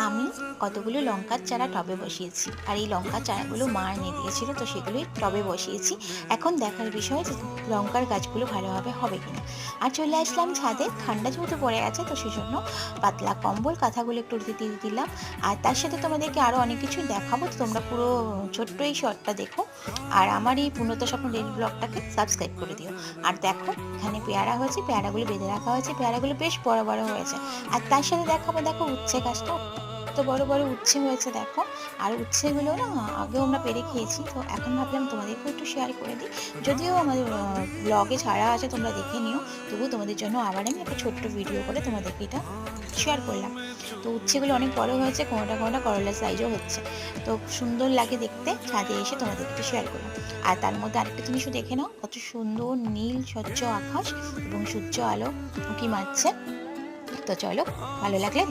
আমি কতগুলো লঙ্কার চারা টবে বসিয়েছি, আর এই লঙ্কার চারাগুলো মা এনে দিয়েছিল, তো সেগুলোই টবে বসিয়েছি। এখন দেখার বিষয় যে লঙ্কার গাছগুলো ভালোভাবে হবে কিনা। আর চলে আসলাম ছাদে, ঠান্ডা যেহেতু পড়ে গেছে, তো সেই জন্য পাতলা কম্বল কাঁথাগুলো একটু দিয়ে দিলাম। আর তার সাথে তোমাদেরকে আরও অনেক কিছুই দেখাবো, তো তোমরা পুরো ছোট্ট এই শর্টটা দেখো। আর আমার এই পূর্ণত স্বপ্ন ডেইলি ব্লগটাকে সাবস্ক্রাইব করে দিও। আর দেখো, এখানে পেয়ারা হয়েছে, পেয়ারাগুলো বেঁধে রাখা হয়েছে, পেয়ারাগুলো বেশ বড় বড় হয়েছে। আর তার সাথে দেখাবো, দেখো উচ্ছে গাছটা তো বড় বড় উচ্ছে হয়েছে দেখো। আর উচ্ছেগুলো না আগেও আমরা পেরে খেয়েছি, তো এখন ভাবলাম তোমাদেরকেও একটু শেয়ার করে দিই। যদিও আমাদের ব্লগে ছাড়া আছে, তোমরা দেখে নিও, তবুও তোমাদের জন্য আবার আমি একটা ছোট্ট ভিডিও করে তোমাদেরকে এটা শেয়ার করলাম। তো উচ্ছেগুলো অনেক বড় হয়েছে, কোনোটা কোনোটা করলার সাইজও হচ্ছে, তো সুন্দর লাগে দেখতে। ছাদে এসে তোমাদেরকে একটু শেয়ার করলাম। আর তার মধ্যে আরেকটা জিনিসও দেখে নাও, কত সুন্দর নীল স্বচ্ছ আকাশ এবং সূর্য আলো উঁকি মারছে। তো চলো, ভালো লাগলে লাইক